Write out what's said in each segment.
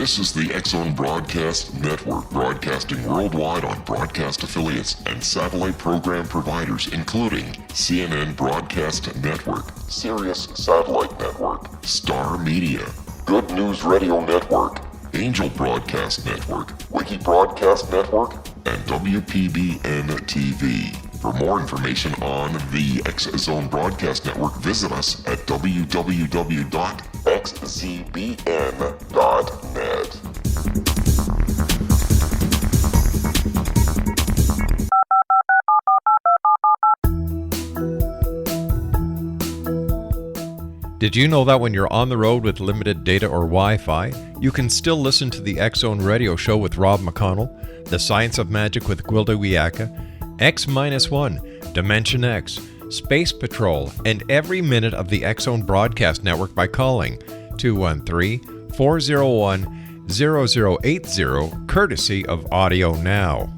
This is the X-Zone Broadcast Network, broadcasting worldwide on broadcast affiliates and satellite program providers, including CNN Broadcast Network, Sirius Satellite Network, Star Media, Good News Radio Network, Angel Broadcast Network, Wiki Broadcast Network, and WPBN TV. For more information on the X-Zone Broadcast Network, visit us at www.xzbn.net. Did you know that when you're on the road with limited data or Wi-Fi, you can still listen to the X-Zone Radio Show with Rob McConnell, The Science of Magic with Gwilda Wiyaka, X-1, Dimension X, Space Patrol, and every minute of the X-Zone Broadcast Network by calling 213-401-0080, courtesy of Audio Now.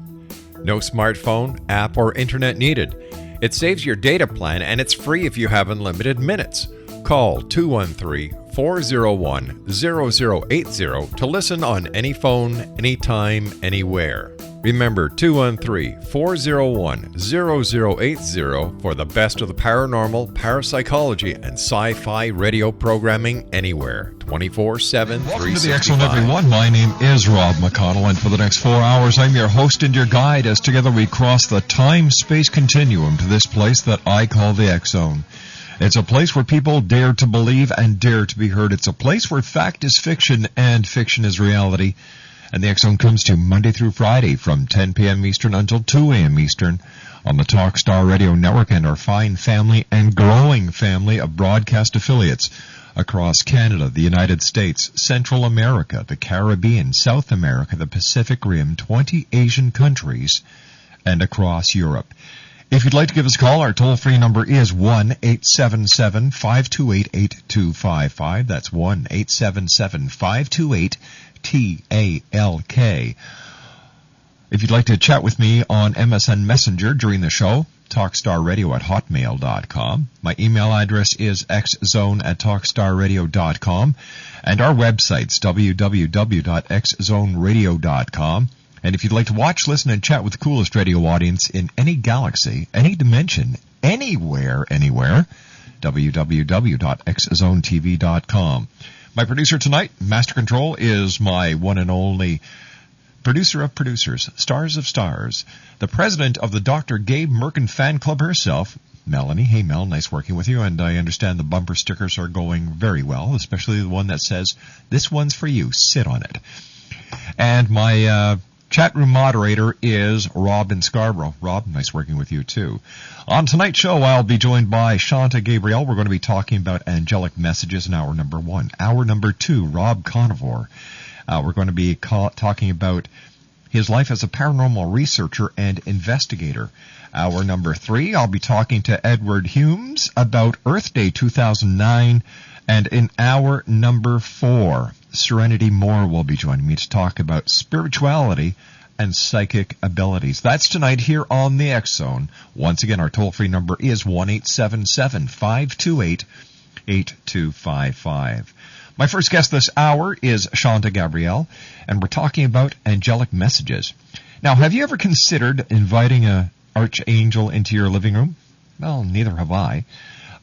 No smartphone, app, or internet needed. It saves your data plan and it's free if you have unlimited minutes. Call 213-401-0080 to listen on any phone, anytime, anywhere. Remember 213-401-0080 for the best of the paranormal, parapsychology, and sci-fi radio programming anywhere. 24/7, 365. Welcome to the X-Zone, everyone. My name is Rob McConnell, and for the next 4 hours, I'm your host and your guide as together we cross the time-space continuum to this place that I call the X-Zone. It's a place where people dare to believe and dare to be heard. It's a place where fact is fiction and fiction is reality. And the X-Zone comes to Monday through Friday from 10 p.m. Eastern until 2 a.m. Eastern on the Talkstar Radio Network and our fine family and growing family of broadcast affiliates across Canada, the United States, Central America, the Caribbean, South America, the Pacific Rim, 20 Asian countries, and across Europe. If you'd like to give us a call, our toll-free number is 1-877-528-8255. That's 1-877-528-TALK. If you'd like to chat with me on MSN Messenger during the show, talkstarradio@hotmail.com. My email address is xzone@talkstarradio.com. And our website's www.xzoneradio.com. And if you'd like to watch, listen, and chat with the coolest radio audience in any galaxy, any dimension, anywhere, www.xzonetv.com. My producer tonight, Master Control, is my one and only producer of producers, stars of stars, the president of the Dr. Gabe Merkin fan club herself, Melanie. Hey, Mel, nice working with you, and I understand the bumper stickers are going very well, especially the one that says, "This one's for you, sit on it." And my chat room moderator is Rob in Scarborough. Rob, nice working with you too. On tonight's show, I'll be joined by Shanta Gabriel. We're going to be talking about angelic messages in hour number 1. Hour number 2, Rob Conivore. We're going to be talking about his life as a paranormal researcher and investigator. Hour number 3, I'll be talking to Edward Humes about Earth Day 2009. And in hour number 4, Serenity Moore will be joining me to talk about spirituality and psychic abilities. That's tonight here on the X-Zone. Once again, our toll-free number is 1-877-528-8255. My first guest this hour is Shanta Gabriel, and we're talking about angelic messages. Now, have you ever considered inviting an archangel into your living room? Well, neither have I.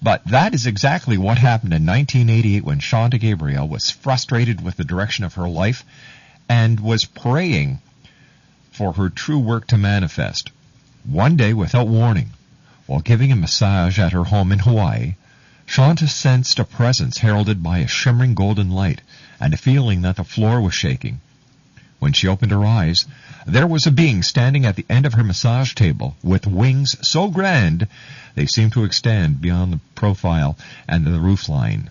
But that is exactly what happened in 1988 when Shanta Gabriel was frustrated with the direction of her life and was praying for her true work to manifest. One day, without warning, while giving a massage at her home in Hawaii, Shanta sensed a presence heralded by a shimmering golden light and a feeling that the floor was shaking. When she opened her eyes, there was a being standing at the end of her massage table with wings so grand they seemed to extend beyond the profile and the roofline.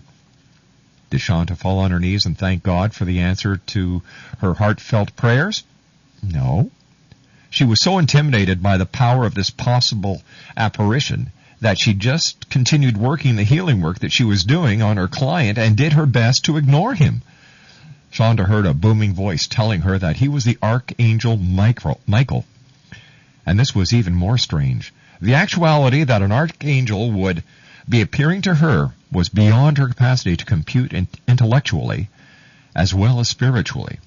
Did Shanta fall on her knees and thank God for the answer to her heartfelt prayers? No. She was so intimidated by the power of this possible apparition that she just continued working the healing work that she was doing on her client and did her best to ignore him. Shanta heard a booming voice telling her that he was the Archangel Michael. And this was even more strange. The actuality that an archangel would be appearing to her was beyond her capacity to compute intellectually, as well as spiritually.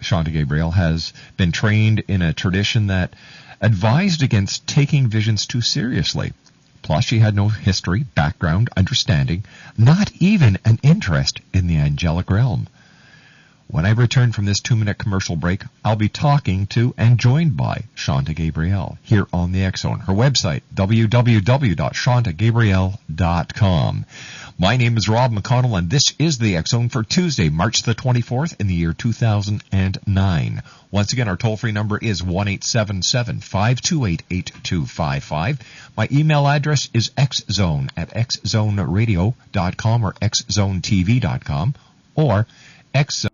Shanta Gabriel has been trained in a tradition that advised against taking visions too seriously. Plus, she had no history, background, understanding, not even an interest in the angelic realm. When I return from this 2-minute commercial break, I'll be talking to and joined by Shanta Gabriel here on the X Zone. Her website, www.shantagabriel.com. My name is Rob McConnell, and this is the X Zone for Tuesday, March the 24th in the year 2009. Once again, our toll-free number is 1-877-528-8255. My email address is xzone@xzoneradio.com or xzonetv.com or xzone.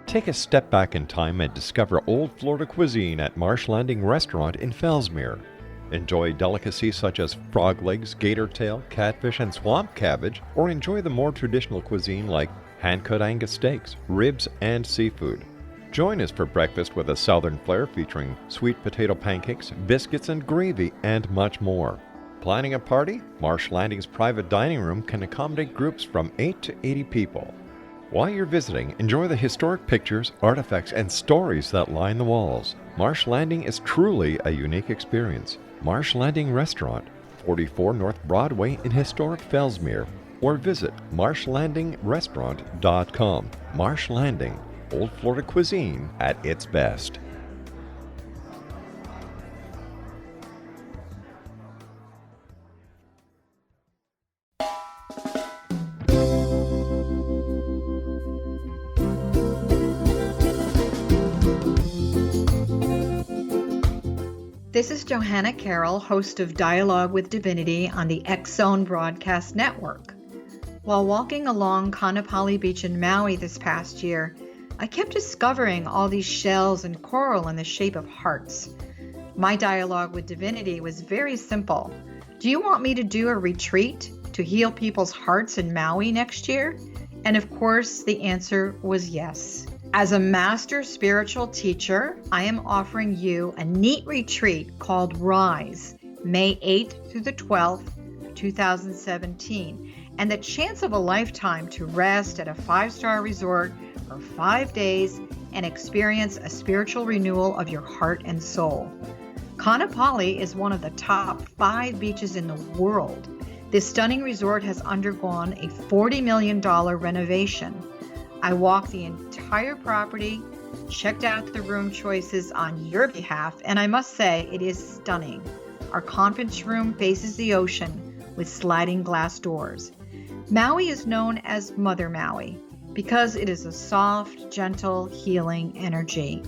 Take a step back in time and discover old Florida cuisine at Marsh Landing Restaurant in Fellsmere. Enjoy delicacies such as frog legs, gator tail, catfish, and swamp cabbage, or enjoy the more traditional cuisine like hand-cut Angus steaks, ribs, and seafood. Join us for breakfast with a southern flair featuring sweet potato pancakes, biscuits and gravy, and much more. Planning a party? Marsh Landing's private dining room can accommodate groups from 8 to 80 people. While you're visiting, enjoy the historic pictures, artifacts, and stories that line the walls. Marsh Landing is truly a unique experience. Marsh Landing Restaurant, 44 North Broadway in historic Fellsmere, or visit marshlandingrestaurant.com. Marsh Landing, Old Florida cuisine at its best. This is Johanna Carroll, host of Dialogue with Divinity on the X Zone Broadcast Network. While walking along Kaanapali Beach in Maui this past year, I kept discovering all these shells and coral in the shape of hearts. My dialogue with Divinity was very simple. Do you want me to do a retreat to heal people's hearts in Maui next year? And of course, the answer was yes. As a master spiritual teacher, I am offering you a neat retreat called Rise, May 8th through the 12th, 2017, and the chance of a lifetime to rest at a 5-star resort for 5 days and experience a spiritual renewal of your heart and soul. Kaanapali is one of the top 5 beaches in the world. This stunning resort has undergone a $40 million renovation. I walked the entire property, checked out the room choices on your behalf, and I must say it is stunning. Our conference room faces the ocean with sliding glass doors. Maui is known as Mother Maui because it is a soft, gentle, healing energy.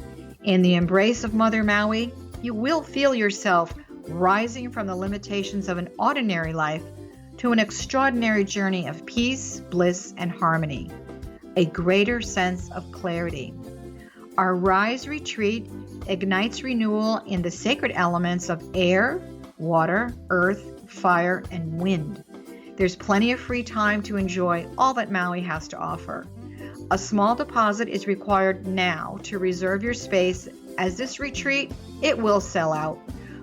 In the embrace of Mother Maui, you will feel yourself rising from the limitations of an ordinary life to an extraordinary journey of peace, bliss, and harmony. A greater sense of clarity. Our Rise retreat ignites renewal in the sacred elements of air, water, earth, fire, and wind. There's plenty of free time to enjoy all that Maui has to offer. A small deposit is required now to reserve your space, as this retreat, it will sell out.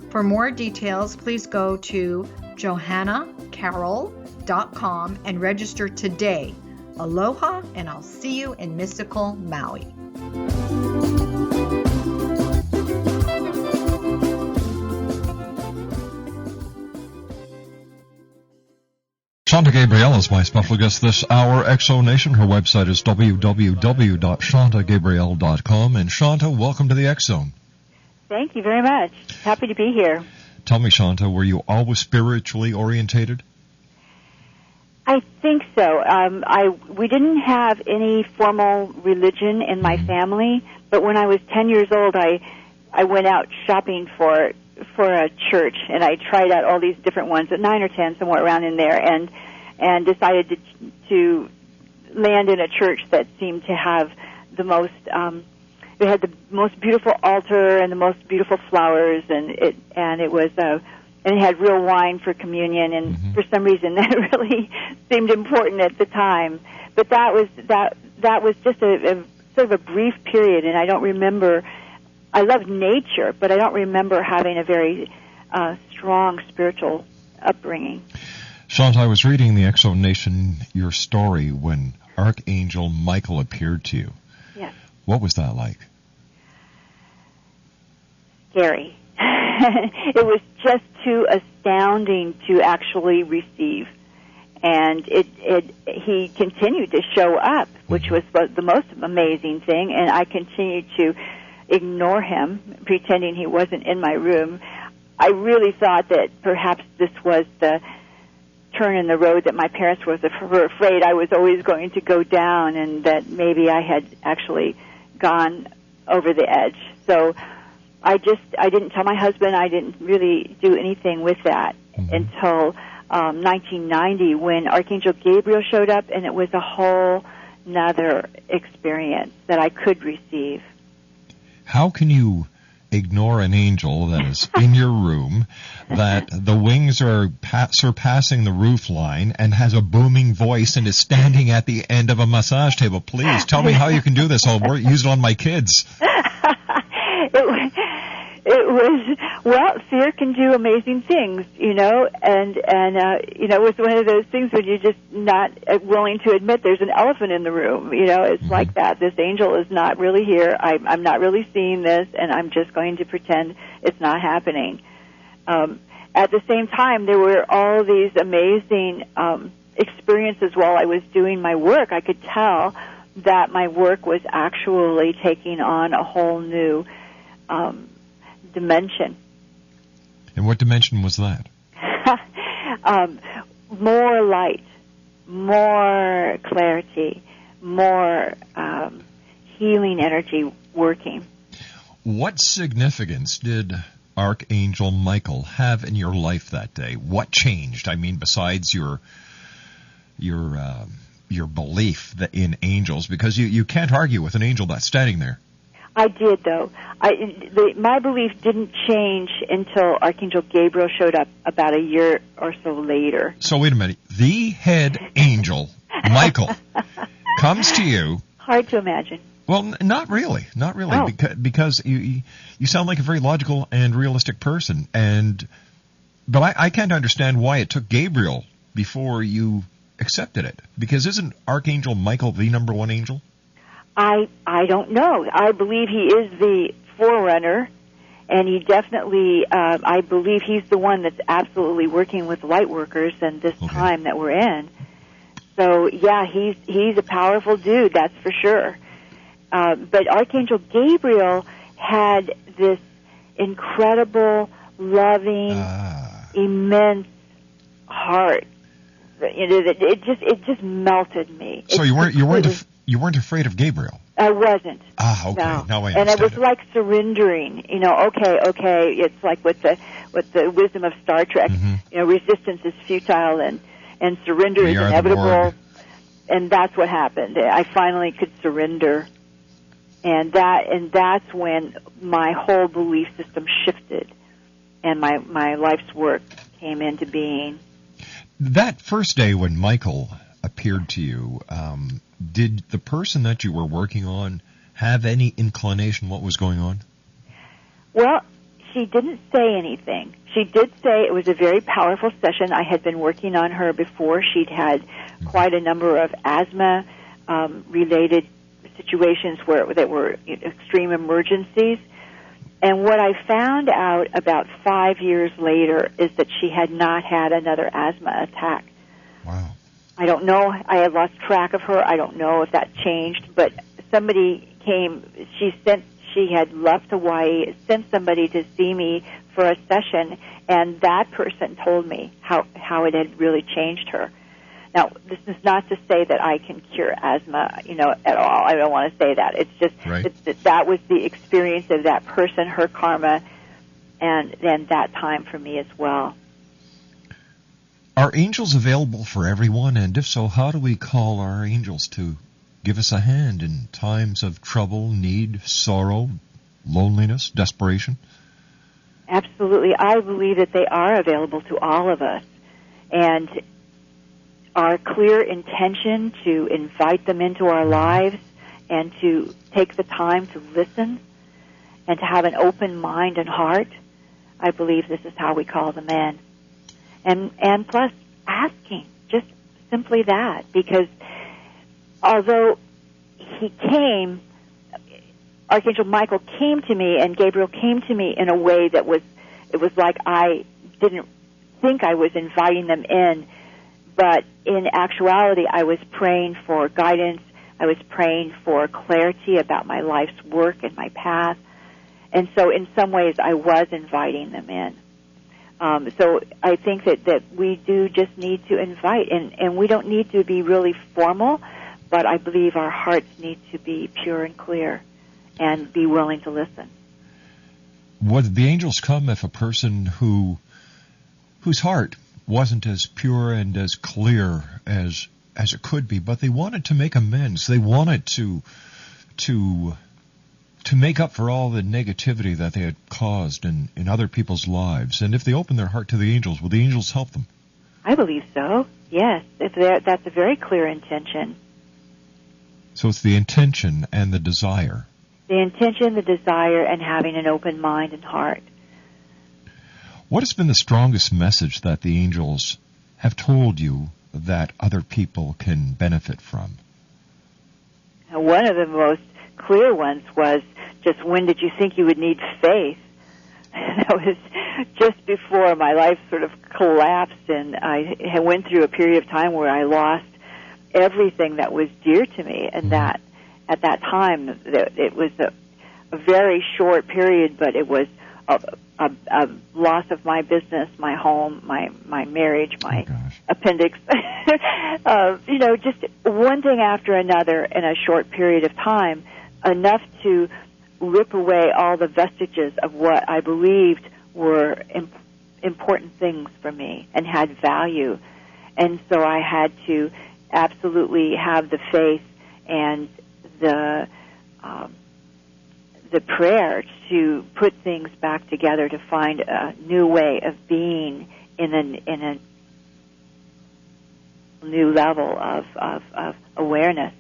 For more details, please go to johannacarroll.com and register today. Aloha, and I'll see you in mystical Maui. Shanta Gabriel is my special guest this hour, Exo Nation. Her website is www.shantagabriel.com. And Shanta, welcome to the X Zone. Thank you very much. Happy to be here. Tell me, Shanta, were you always spiritually orientated? I think so. We didn't have any formal religion in my family, but when I was 10 years old, I went out shopping for a church, and I tried out all these different ones at 9 or 10, somewhere around in there, and decided to land in a church that seemed to have the most. It had the most beautiful altar and the most beautiful flowers, and it was. And it had real wine for communion, and for some reason that really seemed important at the time. But that was just a sort of a brief period, and I don't remember. I loved nature, but I don't remember having a very strong spiritual upbringing. Shanta, I was reading the X Zone Nation, your story when Archangel Michael appeared to you. Yes. What was that like? Scary. It was just too astounding to actually receive. And he continued to show up, which was the most amazing thing, and I continued to ignore him, pretending he wasn't in my room. I really thought that perhaps this was the turn in the road that my parents were afraid I was always going to go down, and that maybe I had actually gone over the edge. So I didn't tell my husband. I didn't really do anything with that until 1990 when Archangel Gabriel showed up, and it was a whole nother experience that I could receive. How can you ignore an angel that is in your room, that the wings are surpassing the roof line and has a booming voice and is standing at the end of a massage table? Please tell me how you can do this. I'll use it on my kids. Well, fear can do amazing things, and it was one of those things when you're just not willing to admit there's an elephant in the room, it's like that. This angel is not really here. I'm not really seeing this, and I'm just going to pretend it's not happening. At the same time, there were all these amazing experiences while I was doing my work. I could tell that my work was actually taking on a whole new dimension. And what dimension was that? More light, more clarity, more healing energy working. What significance did Archangel Michael have in your life that day? What changed? I mean, besides your belief in angels, because you can't argue with an angel that's standing there. I did, though. My belief didn't change until Archangel Gabriel showed up about a year or so later. So wait a minute. The head angel, Michael, comes to you. Hard to imagine. Well, not really. Oh. Because you sound like a very logical and realistic person. But I can't understand why it took Gabriel before you accepted it. Because isn't Archangel Michael the number one angel? I don't know. I believe he is the forerunner, and he definitely, I believe he's the one that's absolutely working with light workers in this time that we're in. So, yeah, he's a powerful dude, that's for sure. But Archangel Gabriel had this incredible, loving, immense heart. It just melted me. So you weren't afraid of Gabriel? I wasn't. Okay. No. Now I understand. And it was like surrendering. Okay. It's like with the wisdom of Star Trek. Resistance is futile and surrender is inevitable. And that's what happened. I finally could surrender, and that's when my whole belief system shifted, and my life's work came into being. That first day when Michael appeared to you, did the person that you were working on have any inclination what was going on? Well, she didn't say anything. She did say it was a very powerful session. I had been working on her before. She'd had quite a number of asthma-related situations that were extreme emergencies. And what I found out about 5 years later is that she had not had another asthma attack. Wow. I don't know. I have lost track of her. I don't know if that changed, but somebody came. She had left Hawaii, sent somebody to see me for a session, and that person told me how it had really changed her. Now, this is not to say that I can cure asthma, at all. I don't want to say that. It's just that was the experience of that person, her karma, and then that time for me as well. Are angels available for everyone? And if so, how do we call our angels to give us a hand in times of trouble, need, sorrow, loneliness, desperation? Absolutely. I believe that they are available to all of us. And our clear intention to invite them into our lives and to take the time to listen and to have an open mind and heart, I believe this is how we call them in. And plus, asking, just simply that, because although he came, Archangel Michael came to me and Gabriel came to me in a way that it was like I didn't think I was inviting them in, but in actuality I was praying for guidance, I was praying for clarity about my life's work and my path, and so in some ways I was inviting them in. So I think that we do just need to invite, and we don't need to be really formal, but I believe our hearts need to be pure and clear and be willing to listen. Would the angels come if a person whose heart wasn't as pure and as clear as it could be, but they wanted to make amends? They wanted to make up for all the negativity that they had caused in other people's lives. And if they open their heart to the angels, will the angels help them? I believe so, yes. That's a very clear intention. So it's the intention and the desire. The intention, the desire, and having an open mind and heart. What has been the strongest message that the angels have told you that other people can benefit from? One of the most clear ones was just, when did you think you would need faith? That was just before my life sort of collapsed, and I went through a period of time where I lost everything that was dear to me, and that at that time it was a very short period, but it was a loss of my business, my home, my marriage, my appendix. Just one thing after another in a short period of time, enough to rip away all the vestiges of what I believed were important things for me and had value. And so I had to absolutely have the faith and the prayer to put things back together, to find a new way of being in a new level of awareness.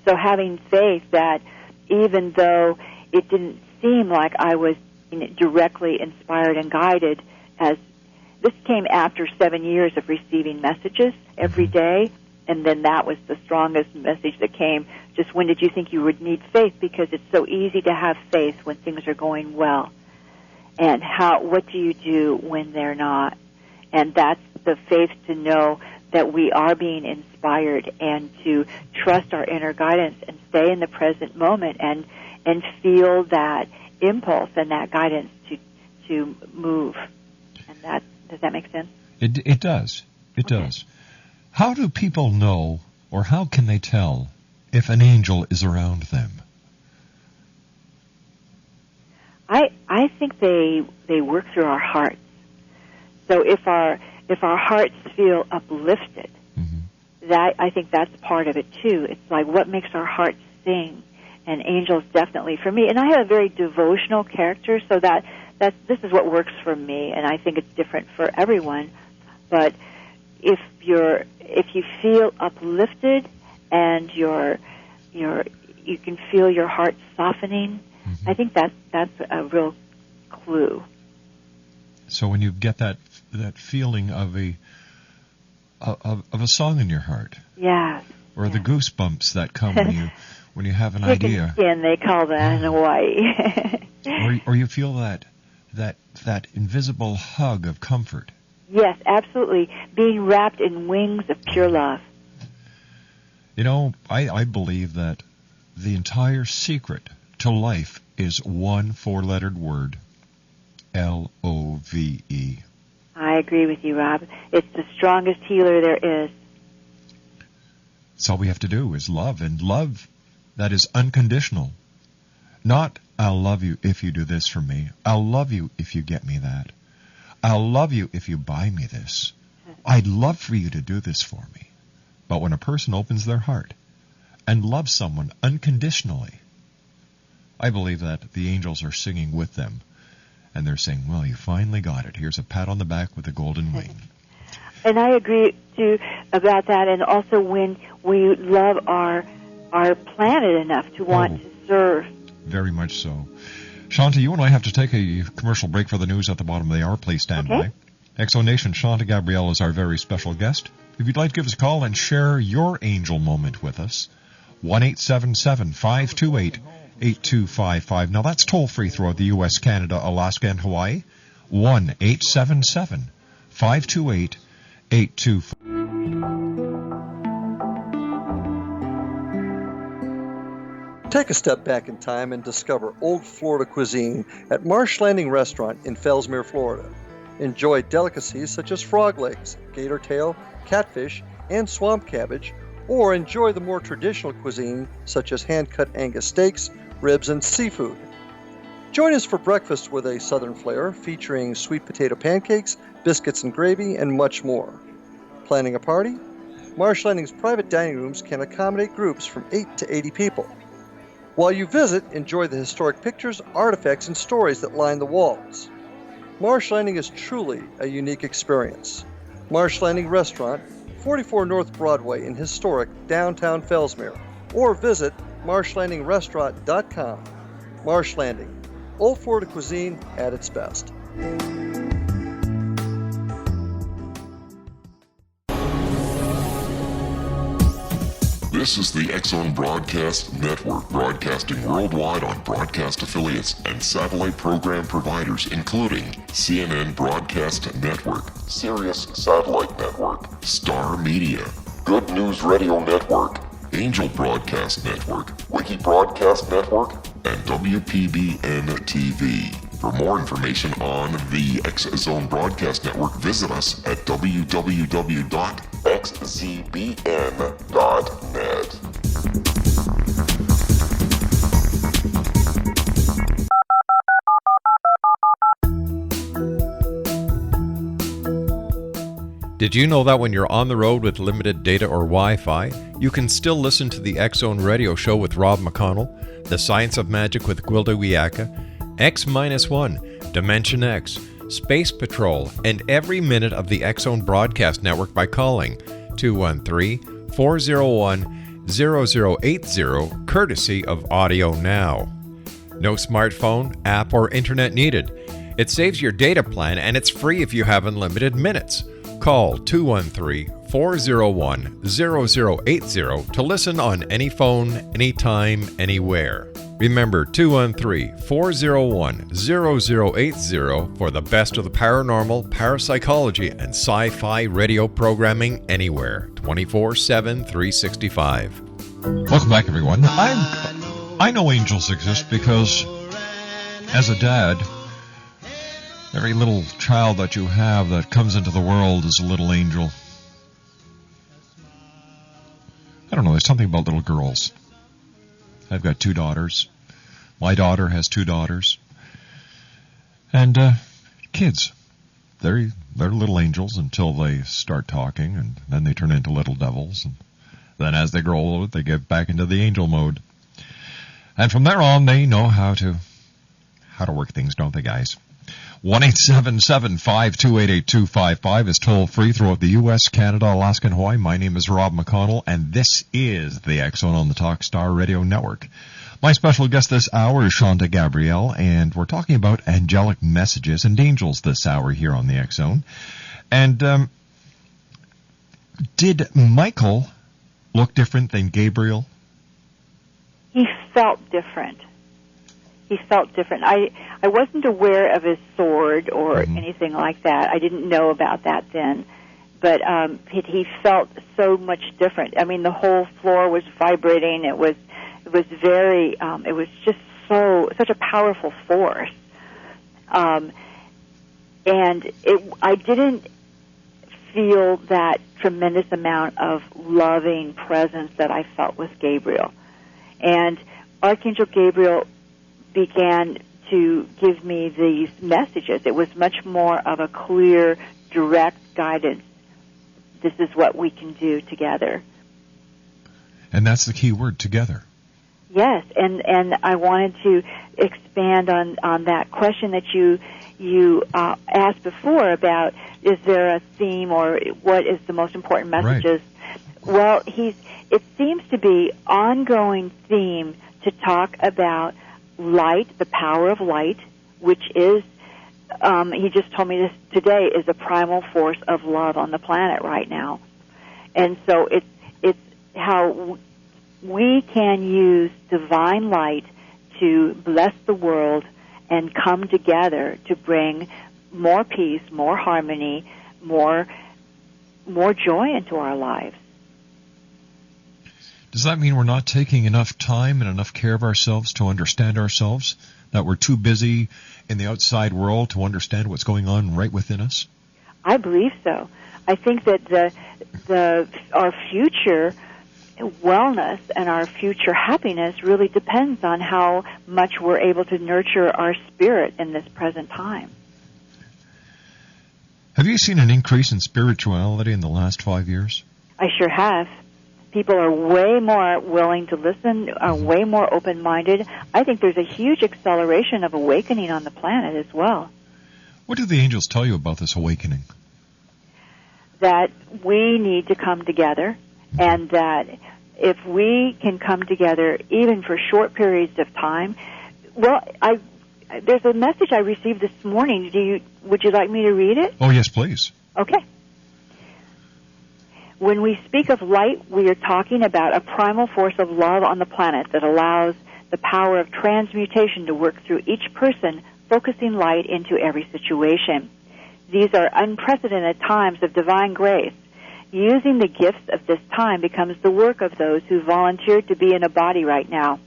So having faith that even though it didn't seem like I was directly inspired and guided, as this came after 7 years of receiving messages every day, and then that was the strongest message that came, just, when did you think you would need faith? Because it's so easy to have faith when things are going well. And what do you do when they're not? And that's the faith to know that we are being inspired, and to trust our inner guidance and stay in the present moment and feel that impulse and that guidance to move. And does that make sense? It does. It does. How do people know, or how can they tell if an angel is around them? I think they work through our hearts. So if our hearts feel uplifted, that, I think that's part of it too. It's like, what makes our hearts sing? And angels definitely for me. And I have a very devotional character, so this is what works for me, and I think it's different for everyone. But if you feel uplifted and you can feel your heart softening, I think that's a real clue. So when you get that feeling of a song in your heart, or the goosebumps that come when you have an idea, skin, they call that in Hawaii, or you feel that invisible hug of comfort. Yes, absolutely. Being wrapped in wings of pure love. You know, I believe that the entire secret to life is one 4-lettered word: L-O-V-E. I agree with you, Rob. It's the strongest healer there is. So all we have to do is love, and love that is unconditional. Not, I'll love you if you do this for me. I'll love you if you get me that. I'll love you if you buy me this. I'd love for you to do this for me. But when a person opens their heart and loves someone unconditionally, I believe that the angels are singing with them. And they're saying, well, you finally got it. Here's a pat on the back with a golden wing. And I agree, too, about that. And also when we love our planet enough to want to serve. Very much so. Shanta, you and I have to take a commercial break for the news at the bottom of the hour. Please stand by. Exonation, Shanta Gabriel is our very special guest. If you'd like to give us a call and share your angel moment with us, 1-877-528-8255. Now that's toll-free throughout the U.S., Canada, Alaska, and Hawaii. 1-877-528-8255. Take a step back in time and discover old Florida cuisine at Marsh Landing Restaurant in Fellsmere, Florida. Enjoy delicacies such as frog legs, gator tail, catfish, and swamp cabbage, or enjoy the more traditional cuisine such as hand-cut Angus steaks, ribs, and seafood. Join us for breakfast with a southern flair featuring sweet potato pancakes, biscuits and gravy, and much more. Planning a party? Marsh Landing's private dining rooms can accommodate groups from 8 to 80 people. While you visit, enjoy the historic pictures, artifacts, and stories that line the walls. Marsh Landing is truly a unique experience. Marsh Landing Restaurant, 44 North Broadway in historic downtown Fellsmere, or visit marshlandingrestaurant.com. Marsh Landing, old Florida cuisine at its best. This is the X-Zone Broadcast Network, broadcasting worldwide on broadcast affiliates and satellite program providers, including CNN Broadcast Network, Sirius Satellite Network, Star Media, Good News Radio Network, Angel Broadcast Network, Wiki Broadcast Network, and WPBN TV. For more information on the X-Zone Broadcast Network, visit us at www.xzbn.net. Did you know that when you're on the road with limited data or Wi-Fi, you can still listen to the X-Zone Radio Show with Rob McConnell, The Science of Magic with Gwilda Wiyaka, X-1, Dimension X, Space Patrol, and every minute of the X-Zone Broadcast Network by calling 213-401-0080, courtesy of Audio Now. No smartphone, app, or internet needed. It saves your data plan and it's free if you have unlimited minutes. Call 213-401-0080 to listen on any phone, anytime, anywhere. Remember 213-401-0080 for the best of the paranormal, parapsychology, and sci-fi radio programming anywhere, 24/7, 365. Welcome back, everyone. I know angels exist because, as a dad, every little child that you have that comes into the world is a little angel. I don't know, there's something about little girls. I've got 2 daughters. My daughter has 2 daughters. And kids, they're little angels until they start talking, and then they turn into little devils. And then as they grow older, they get back into the angel mode. And from there on, they know how to work things, don't they, guys? 1-877-528-8255 is toll-free throughout the U.S., Canada, Alaska, and Hawaii. My name is Rob McConnell, and this is the X-Zone on the Talkstar Radio Network. My special guest this hour is Shanta Gabriel, and we're talking about angelic messages and angels this hour here on the X-Zone. And did Michael look different than Gabriel? He felt different. He felt different. I wasn't aware of his sword or anything like that. I didn't know about that then. But he felt so much different. I mean, the whole floor was vibrating. It was very, it was just such a powerful force. And I didn't feel that tremendous amount of loving presence that I felt with Gabriel. And Archangel Gabriel began to give me these messages. It was much more of a clear, direct guidance. This is what we can do together. And that's the key word, together. Yes, and I wanted to expand on that question that you asked before about, is there a theme or what is the most important messages? Right. Well, it seems to be ongoing theme to talk about light, the power of light, which is he just told me this today, is a primal force of love on the planet right now. And so it's how we can use divine light to bless the world and come together to bring more peace, more harmony, more joy into our lives. Does that mean we're not taking enough time and enough care of ourselves to understand ourselves? That we're too busy in the outside world to understand what's going on right within us? I believe so. I think that our future wellness and our future happiness really depends on how much we're able to nurture our spirit in this present time. Have you seen an increase in spirituality in the last 5 years? I sure have. People are way more willing to listen, are way more open-minded. I think there's a huge acceleration of awakening on the planet as well. What do the angels tell you about this awakening? That we need to come together, and that if we can come together even for short periods of time, there's a message I received this morning. Would you like me to read it? Oh, yes, please. Okay. When we speak of light, we are talking about a primal force of love on the planet that allows the power of transmutation to work through each person, focusing light into every situation. These are unprecedented times of divine grace. Using the gifts of this time becomes the work of those who volunteered to be in a body right now.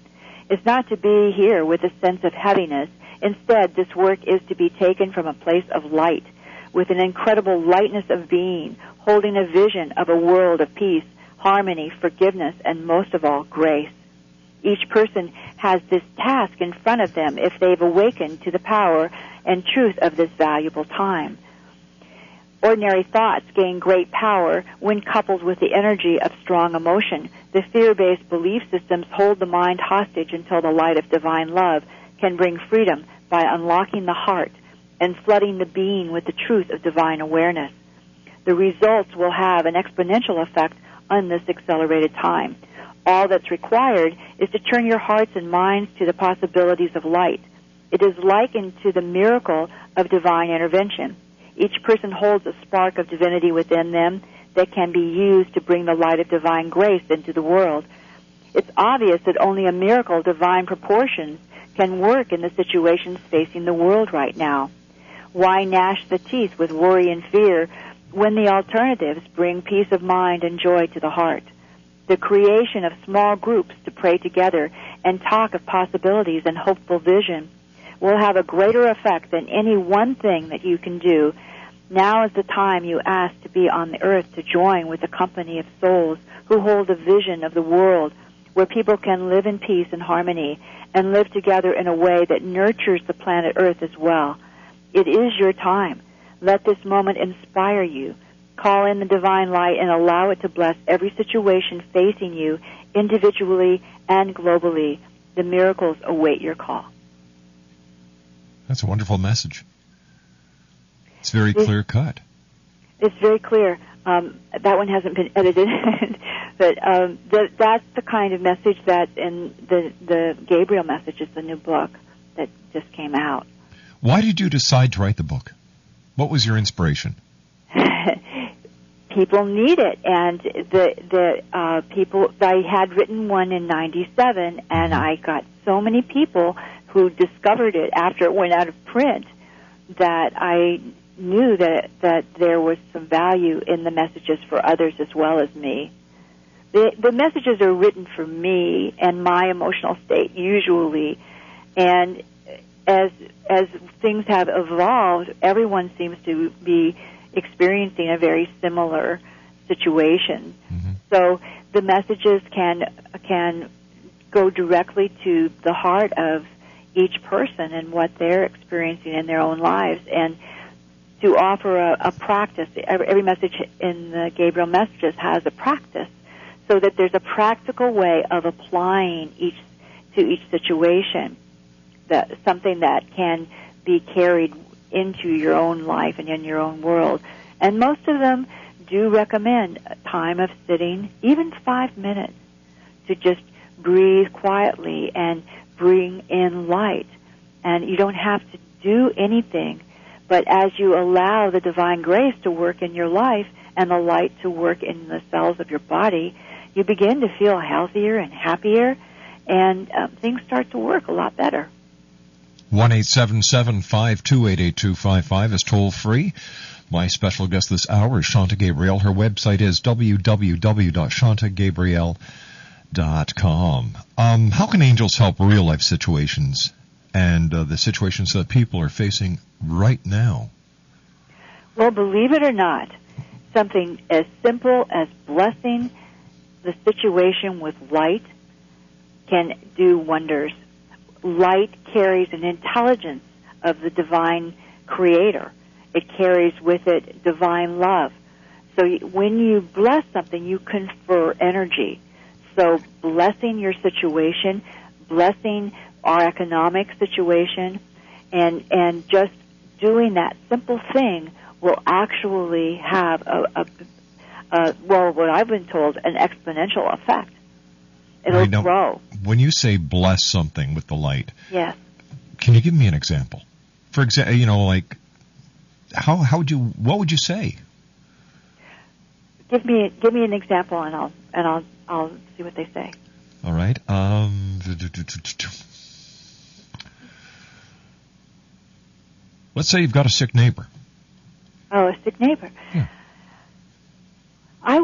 It's not to be here with a sense of heaviness. Instead, this work is to be taken from a place of light, with an incredible lightness of being, holding a vision of a world of peace, harmony, forgiveness, and most of all, grace. Each person has this task in front of them if they've awakened to the power and truth of this valuable time. Ordinary thoughts gain great power when coupled with the energy of strong emotion. The fear-based belief systems hold the mind hostage until the light of divine love can bring freedom by unlocking the heart and flooding the being with the truth of divine awareness. The results will have an exponential effect on this accelerated time. All that's required is to turn your hearts and minds to the possibilities of light. It is likened to the miracle of divine intervention. Each person holds a spark of divinity within them that can be used to bring the light of divine grace into the world. It's obvious that only a miracle of divine proportions can work in the situations facing the world right now. Why gnash the teeth with worry and fear when the alternatives bring peace of mind and joy to the heart? The creation of small groups to pray together and talk of possibilities and hopeful vision will have a greater effect than any one thing that you can do. Now is the time you ask to be on the earth to join with a company of souls who hold a vision of the world where people can live in peace and harmony and live together in a way that nurtures the planet Earth as well. It is your time. Let this moment inspire you. Call in the divine light and allow it to bless every situation facing you individually and globally. The miracles await your call. That's a wonderful message. It's very clear cut. It's very clear. That one hasn't been edited, but that's the kind of message that in the Gabriel Messages, the new book that just came out. Why did you decide to write the book? What was your inspiration? People need it, and the people. I had written one in '97, and I got so many people who discovered it after it went out of print that I knew that there was some value in the messages for others as well as me. The messages are written for me and my emotional state usually, and as things have evolved, everyone seems to be experiencing a very similar situation. Mm-hmm. So the messages can go directly to the heart of each person and what they're experiencing in their own lives, and to offer a practice. Every message in the Gabriel Messages has a practice, so that there's a practical way of applying to each situation, something that can be carried into your own life and in your own world. And most of them do recommend a time of sitting, even 5 minutes, to just breathe quietly and bring in light. And you don't have to do anything But as you allow the divine grace to work in your life and the light to work in the cells of your body, you begin to feel healthier and happier, and things start to work a lot better. 1-877-528-8255 is toll free. My special guest this hour is Shanta Gabriel. Her website is www.shantagabriel.com. How can angels help real-life situations and the situations that people are facing right now? Well, believe it or not, something as simple as blessing the situation with light can do wonders. Light carries an intelligence of the divine creator. It carries with it divine love. So when you bless something, you confer energy. So blessing your situation, blessing our economic situation, and just doing that simple thing will actually have what I've been told, an exponential effect. It'll grow. When you say bless something with the light, yes. Can you give me an example? For example, like what would you say? Give me an example, and I'll see what they say. All right. Let's say you've got a sick neighbor. Oh, a sick neighbor. Yeah. I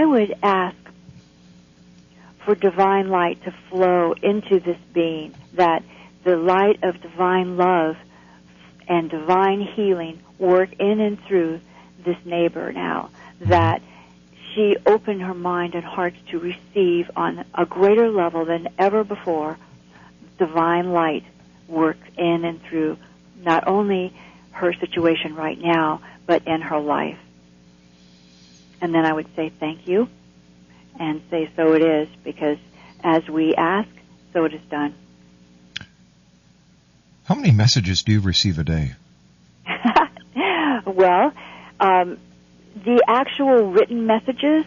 would ask for divine light to flow into this being, that the light of divine love and divine healing work in and through this neighbor now, that she opened her mind and heart to receive on a greater level than ever before divine light work in and through not only her situation right now, but in her life. And then I would say thank you and say so it is, because as we ask, so it is done. How many messages do you receive a day? Well, the actual written messages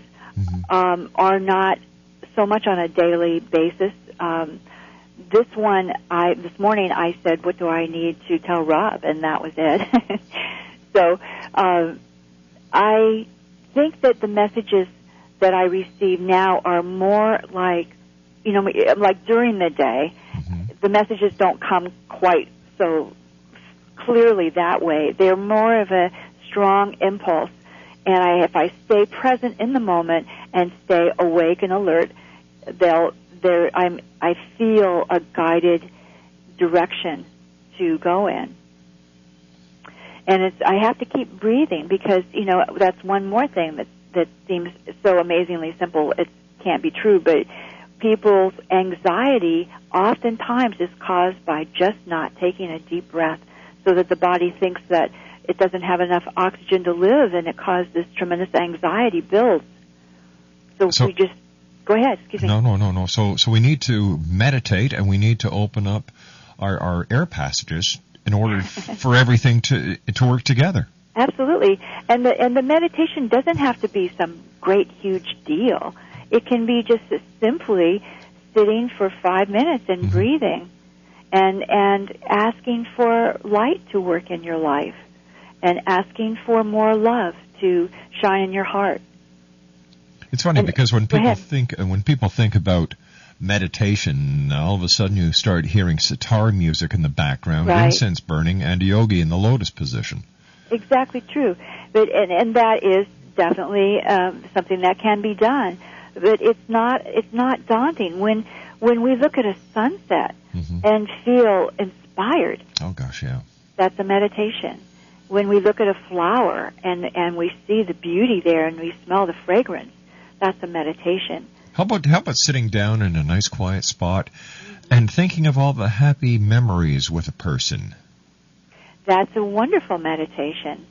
are not so much on a daily basis. This morning I said, what do I need to tell Rob? And that was it. So I think that the messages that I receive now are more like during the day. The messages don't come quite so clearly that way. They're more of a strong impulse. And if I stay present in the moment and stay awake and alert, I feel a guided direction to go in. And I have to keep breathing, because that's one more thing that seems so amazingly simple. It can't be true, but people's anxiety oftentimes is caused by just not taking a deep breath, so that the body thinks that it doesn't have enough oxygen to live, and it causes this tremendous anxiety builds. So we just go ahead. Excuse me. No. So we need to meditate, and we need to open up our air passages in order for everything to work together. Absolutely. And the meditation doesn't have to be some great huge deal. It can be just simply sitting for 5 minutes and breathing and asking for light to work in your life and asking for more love to shine in your heart. It's funny because when people think about meditation, all of a sudden you start hearing sitar music in the background, right. Incense burning, and yogi in the lotus position. Exactly true. But and that is definitely something that can be done. But it's not daunting when we look at a sunset and feel inspired. Oh gosh, yeah. That's a meditation. When we look at a flower and we see the beauty there and we smell the fragrance, that's a meditation. How about sitting down in a nice quiet spot and thinking of all the happy memories with a person? That's a wonderful meditation.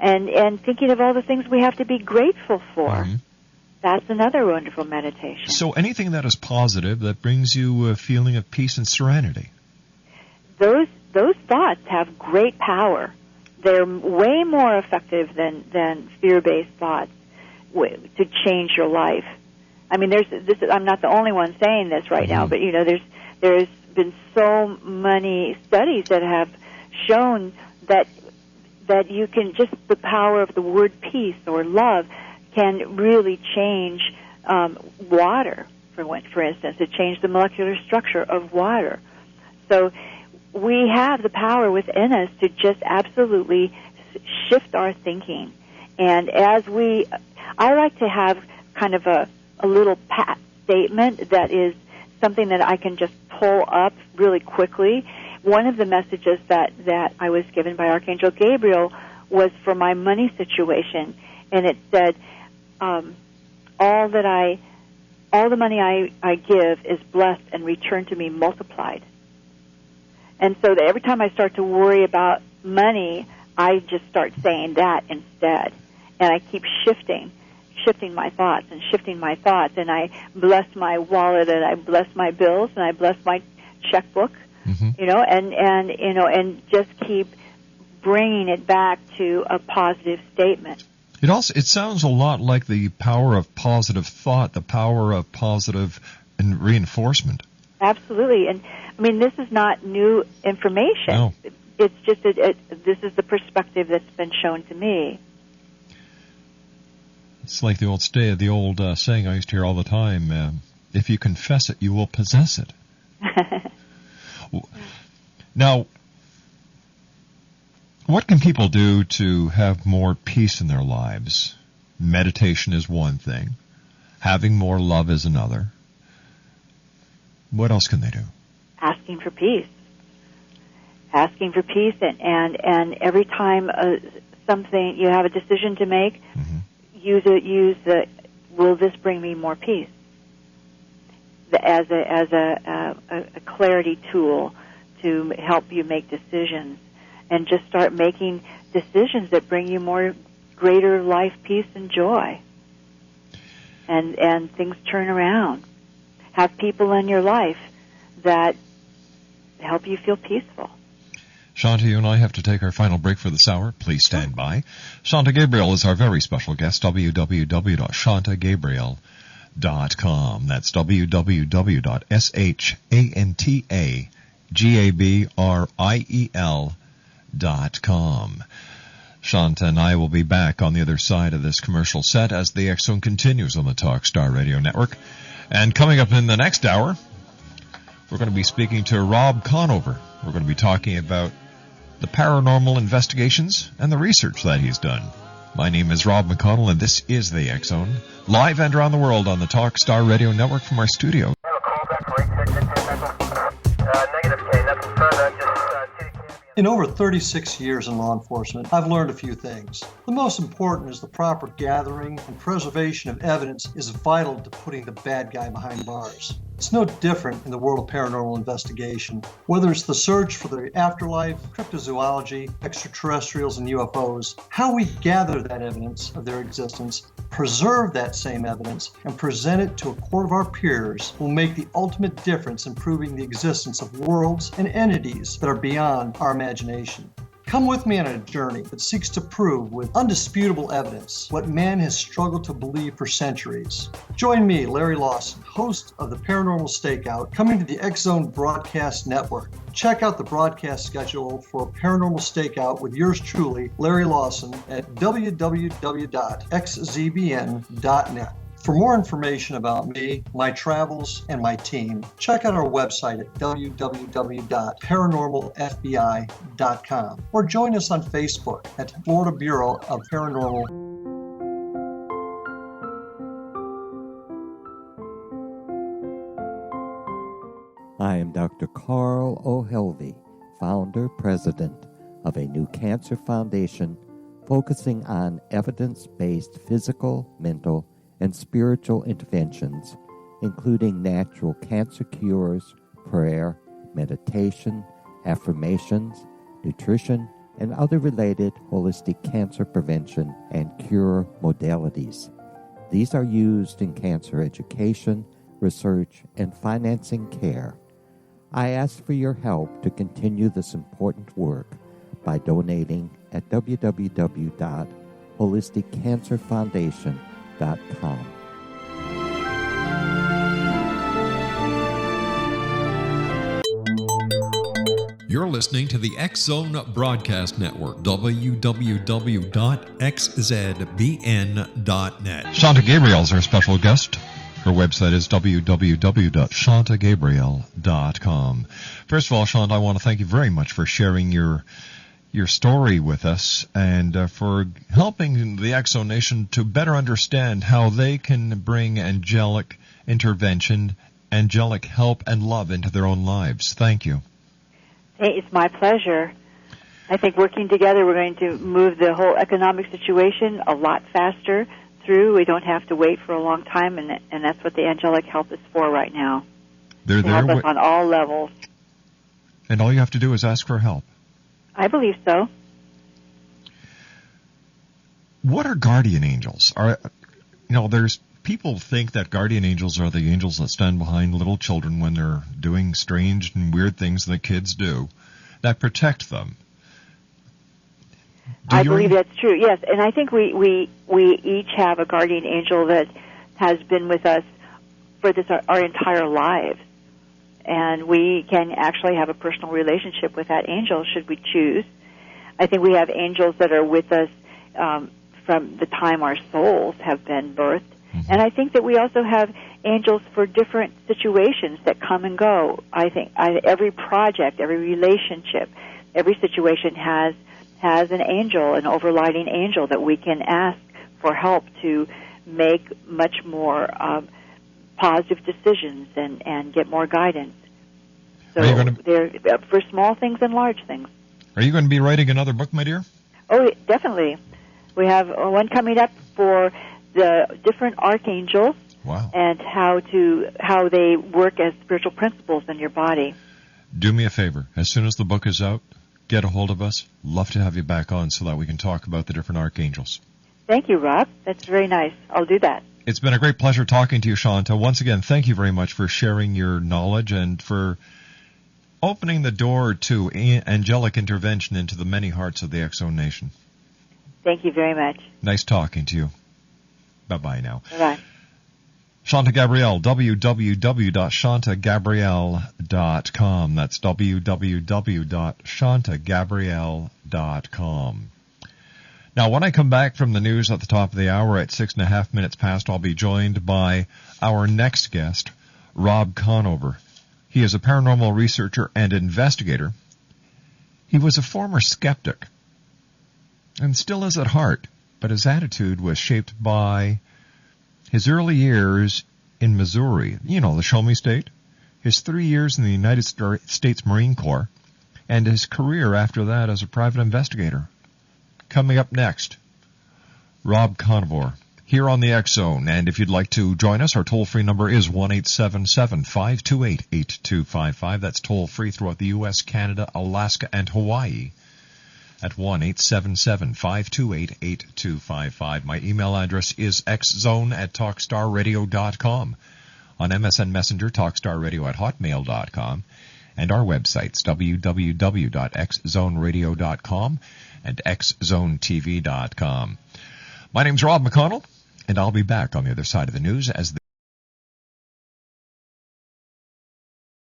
And thinking of all the things we have to be grateful for. That's another wonderful meditation. So anything that is positive, that brings you a feeling of peace and serenity. Those thoughts have great power. They're way more effective than fear-based thoughts to change your life. I mean, I'm not the only one saying this right now, but there's been so many studies that have shown that that you can, just the power of the word peace or love can really change water, for instance. It changed the molecular structure of water. So we have the power within us to just absolutely shift our thinking. And as I like to have kind of a little pat statement that is something that I can just pull up really quickly. One of the messages that I was given by Archangel Gabriel was for my money situation, and it said, all the money I give is blessed and returned to me multiplied. And so that every time I start to worry about money, I just start saying that instead. And I keep shifting my thoughts, and I bless my wallet, and I bless my bills, and I bless my checkbook, and just keep bringing it back to a positive statement. It sounds a lot like the power of positive thought, the power of positive and reinforcement. Absolutely. And I mean, this is not new information. No. It's just this is the perspective that's been shown to me. It's like the old saying I used to hear all the time, if you confess it, you will possess it. Now, what can people do to have more peace in their lives? Meditation is one thing. Having more love is another. What else can they do? Asking for peace. Asking for peace, and every time something you have a decision to make, use the will this bring me more peace as a clarity tool to help you make decisions, and just start making decisions that bring you more greater life peace and joy, and things turn around. Have people in your life that help you feel peaceful. Shanta, you and I have to take our final break for this hour. Please stand by. Shanta Gabriel is our very special guest. www.shantagabriel.com. That's www.shantagabriel.com. Shanta and I will be back on the other side of this commercial set as the X Zone continues on the Talkstar Radio Network. And coming up in the next hour, we're going to be speaking to Rob Conover. We're going to be talking about the paranormal investigations and the research that he's done. My name is Rob McConnell, and this is the X Zone, live and around the world on the Talkstar Radio Network from our studio. In over 36 years in law enforcement, I've learned a few things. The most important is the proper gathering and preservation of evidence is vital to putting the bad guy behind bars. It's no different in the world of paranormal investigation. Whether it's the search for the afterlife, cryptozoology, extraterrestrials, and UFOs, how we gather that evidence of their existence, preserve that same evidence, and present it to a court of our peers will make the ultimate difference in proving the existence of worlds and entities that are beyond our imagination. Come with me on a journey that seeks to prove with undisputable evidence what man has struggled to believe for centuries. Join me, Larry Lawson, host of the Paranormal Stakeout, coming to the X Zone Broadcast Network. Check out the broadcast schedule for Paranormal Stakeout with yours truly, Larry Lawson, at www.xzbn.net. For more information about me, my travels, and my team, check out our website at www.paranormalfbi.com or join us on Facebook at Florida Bureau of Paranormal. I am Dr. Carl O'Helvey, founder, president of a new cancer foundation focusing on evidence-based physical, mental, and spiritual interventions, including natural cancer cures, prayer, meditation, affirmations, nutrition, and other related holistic cancer prevention and cure modalities. These are used in cancer education, research, and financing care. I ask for your help to continue this important work by donating at www.holisticcancerfoundation.com. You're listening to the X Zone Broadcast Network, www.xzbn.net. Shanta Gabriel is our special guest. Her website is www.shantagabriel.com. First of all, Shanta, I want to thank you very much for sharing your story with us and for helping the X Zone Nation to better understand how they can bring angelic intervention, angelic help, and love into their own lives. Thank you. Hey, it's my pleasure. I think working together, we're going to move the whole economic situation a lot faster through. We don't have to wait for a long time, and that's what the angelic help is for right now. They're to there help us on all levels. And all you have to do is ask for help. I believe so. What are guardian angels? There's people think that guardian angels are the angels that stand behind little children when they're doing strange and weird things that kids do that protect them. I believe that's true, yes. And I think we each have a guardian angel that has been with us for our entire lives. And we can actually have a personal relationship with that angel should we choose. I think we have angels that are with us from the time our souls have been birthed. Mm-hmm. And I think that we also have angels for different situations that come and go. I think every project, every relationship, every situation has an angel, an overriding angel that we can ask for help to make much more positive decisions and get more guidance. So they're for small things and large things. Are you going to be writing another book, my dear? Oh, definitely. We have one coming up for the different archangels. Wow. And how they work as spiritual principles in your body. Do me a favor. As soon as the book is out, get a hold of us. Love to have you back on so that we can talk about the different archangels. Thank you, Rob. That's very nice. I'll do that. It's been a great pleasure talking to you, Shanta. Once again, thank you very much for sharing your knowledge and for opening the door to angelic intervention into the many hearts of the X Zone Nation. Thank you very much. Nice talking to you. Bye-bye now. Bye-bye. Shanta Gabriel, www.shantagabriel.com. That's www.shantagabriel.com. Now, when I come back from the news at the top of the hour at 6.5 minutes past, I'll be joined by our next guest, Rob Conover. He is a paranormal researcher and investigator. He was a former skeptic and still is at heart, but his attitude was shaped by his early years in Missouri, the Show Me State, his 3 years in the United States Marine Corps, and his career after that as a private investigator. Coming up next, Rob Conover, here on the X Zone. And if you'd like to join us, our toll-free number is 1-877-528-8255. That's toll-free throughout the U.S., Canada, Alaska, and Hawaii at 1-877-528-8255. My email address is xzone@talkstarradio.com. On MSN Messenger, talkstarradio@hotmail.com. And our websites, www.xzoneradio.com and xzonetv.com. My name's Rob McConnell, and I'll be back on the other side of the news as the